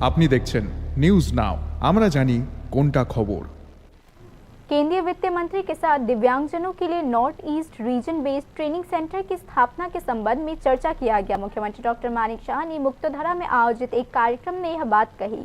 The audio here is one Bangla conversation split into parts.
আপনি দেখছেন নিউজ নাও, আমরা জানি কোনটা খবর। केंद्रीय वित्त मंत्री के साथ दिव्यांगजनों के लिए north east region based training centre की स्थापना के संबंध में चर्चा किया गया। मुख्यमंत्री डॉक्टर मानिक शाह ने मुक्तोधरा में आयोजित एक कार्यक्रम में यह बात कही।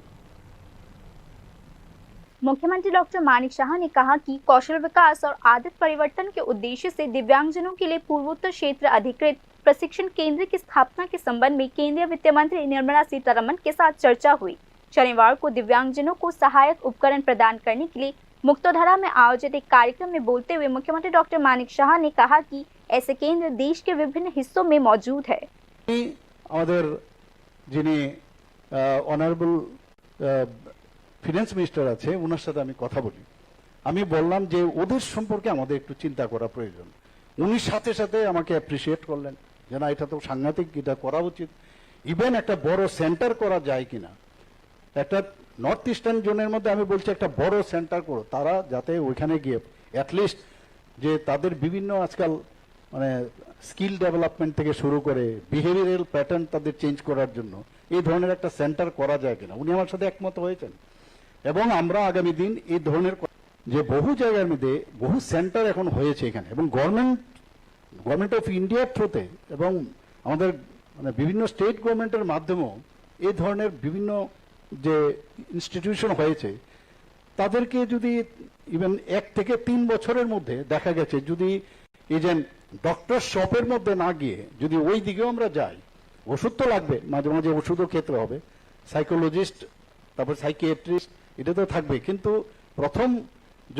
मुख्यमंत्री डॉक्टर मानिक शाह ने कहा कि कौशल विकास और आदत परिवर्तन के उद्देश्य से दिव्यांगजनों के लिए पूर्वोत्तर क्षेत्र अधिकृत प्रशिक्षण केंद्र की स्थापना के संबंध में केंद्रीय वित्त मंत्री निर्मला सीतारमण के साथ चर्चा हुई। शनिवार को दिव्यांगजनों को सहायक उपकरण प्रदान करने के लिए मुक्तोधरा में आयोजित एक कार्यक्रम में बोलते हुए मुख्यमंत्री डॉक्टर मानिक शाह ने कहा कि ऐसे केंद्र देश के विभिन्न हिस्सों में मौजूद है। অনারেবল ফিনান্স মিনিস্টার আছে, ওনার সাথে আমি কথা বলি। আমি বললাম যে ওদের সম্পর্কে আমাদের একটু চিন্তা করা প্রয়োজন। উনি সাথে সাথে আমাকে অ্যাপ্রিসিয়েট করলেন যে না, এটা তো সাংঘাতিক, এটা করা উচিত। ইভেন একটা বড় সেন্টার করা যায় কিনা, একটা নর্থ ইস্টার্ন জোনের মধ্যে আমি বলছি একটা বড় সেন্টার করো, তারা যাতে ওইখানে গিয়ে অ্যাটলিস্ট যে তাদের বিভিন্ন আজকাল মানে স্কিল ডেভেলপমেন্ট থেকে শুরু করে বিহেভিয়ারাল প্যাটার্ন তাদের চেঞ্জ করার জন্য এই ধরনের একটা সেন্টার করা যায় কিনা, উনি আমার সাথে একমত হয়েছেন। এবং আমরা আগামী দিন এই ধরনের যে বহু জায়গার মধ্যে বহু সেন্টার এখন হয়েছে এখানে, এবং গভর্নমেন্ট অফ ইন্ডিয়ার থ্রুতে এবং আমাদের মানে বিভিন্ন স্টেট গভর্নমেন্টের মাধ্যমেও এই ধরনের বিভিন্ন যে ইনস্টিটিউশন হয়েছে, তাদেরকে যদি ইভেন 1 থেকে 3 বছরের মধ্যে দেখা গেছে যদি এই যে ডক্টর শপের মধ্যে না গিয়ে যদি ওই দিকেও আমরা যাই, ওষুধ তো লাগবে, মাঝে মাঝে ওষুধও খেতে হবে, সাইকোলজিস্ট তারপর সাইকিয়াট্রিস্ট এটা তো থাকবে, কিন্তু প্রথম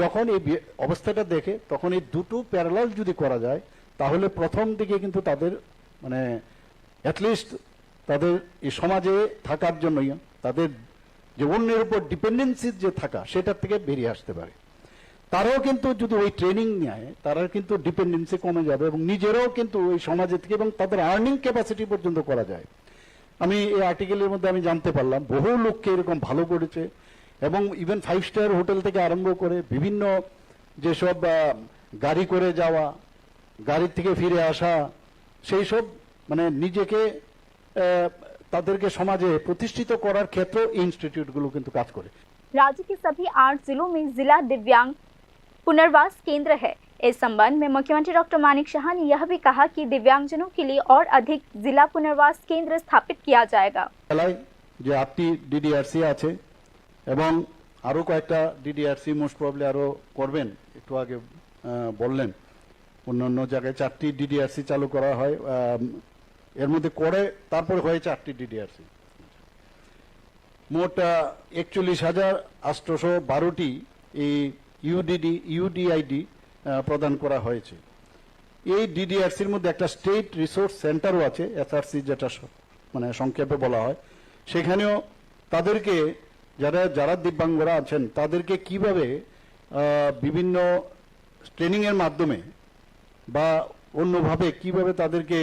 যখন এই অবস্থাটা দেখে তখন এই দুটো প্যারালাল যদি করা যায় তাহলে প্রথম দিকে কিন্তু তাদের মানে অ্যাটলিস্ট তাদের এই সমাজে থাকার জন্য তাদের যে অন্যের উপর ডিপেন্ডেন্সি যে থাকা সেটার থেকে বেরিয়ে আসতে পারে। তারাও কিন্তু যদি ওই ট্রেনিং নেয় তারা কিন্তু ডিপেন্ডেন্সি কমে যাবে এবং নিজেরাও কিন্তু ওই সমাজে থেকে এবং তাদের আর্নিং ক্যাপাসিটি পর্যন্ত করা যায়। আমি এই আর্টিকেলের মধ্যে আমি জানতে পারলাম বহু লোককে এরকম ভালো করেছে এবং ইভেন 5 স্টার হোটেল থেকে আরম্ভ করে বিভিন্ন যেসব গাড়ি করে যাওয়া, গাড়ির থেকে ফিরে আসা, সেই সব মানে নিজেকে তাদেরকে সমাজে প্রতিষ্ঠিত করার ক্ষেত্রে ইনস্টিটিউটগুলো কিন্তু কাজ করে। राज्य के सभी 8 जिलों में जिला दिव्यांग पुनर्वास केंद्र है। इस संबंध में मुख्यमंत्री डॉक्टर मानिक शाह ने यह भी कहा कि दिव्यांगजनों के लिए और अधिक जिला पुनर्वास केंद्र स्थापित किया जाएगा। যে 8টি ডিডিআরসি আছে এবং আরো কয়েকটা ডিডিআরসি মোস্ট প্রবাবলি আরো করবেন, একটু আগে বললেন অন্যান্য জায়গায় 4টি ডিডিআরসি চালু করা হয়, এর মধ্যে করে তারপরে হয়েছে 8টি ডিডিআরসি। মোট 41,812টি এই ইউডিআইডি প্রদান করা হয়েছে। এই ডিডিআরসির মধ্যে একটা স্টেট রিসোর্স সেন্টারও আছে, এসআরসি যেটা মানে সংক্ষেপে বলা হয়। সেখানেও তাদেরকে যারা দিব্যাঙ্গরা আছেন তাদেরকে কিভাবে বিভিন্ন ট্রেনিং এর মাধ্যমে বা অন্যভাবে কিভাবে তাদেরকে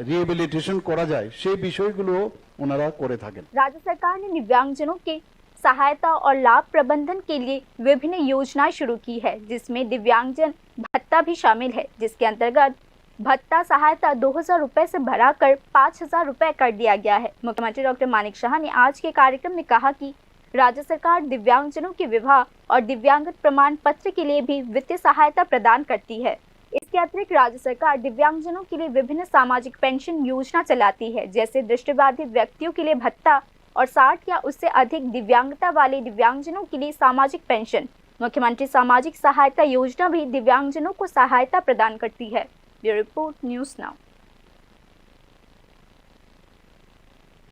रिहेबिलिटेशन करा जाए সেই বিষয়গুলো ওনারা করে থাকেন। राज्य सरकार ने दिव्यांगजनों के सहायता और लाभ प्रबंधन के लिए विभिन्न योजनाएं शुरू की है, जिसमें दिव्यांगजन भत्ता भी शामिल है, जिसके अंतर्गत भत्ता सहायता 2,000 रुपए से बढ़ाकर 5,000 रुपए कर दिया गया है। मुख्यमंत्री डॉक्टर मानिक शाह ने आज के कार्यक्रम में कहा कि राज्य सरकार दिव्यांगजनों के विवाह और दिव्यांगत प्रमाण पत्र के लिए भी वित्तीय सहायता प्रदान करती है। इसके अतिरिक्त राज्य सरकार दिव्यांगजनों के लिए विभिन्न सामाजिक पेंशन योजना चलाती है, जैसे दृष्टिबाधित व्यक्तियों के लिए भत्ता और 60 या उससे अधिक दिव्यांगता वाले दिव्यांगजनों के लिए सामाजिक पेंशन। मुख्यमंत्री सामाजिक सहायता योजना भी दिव्यांगजनों को सहायता प्रदान करती है। Bureau report, news now.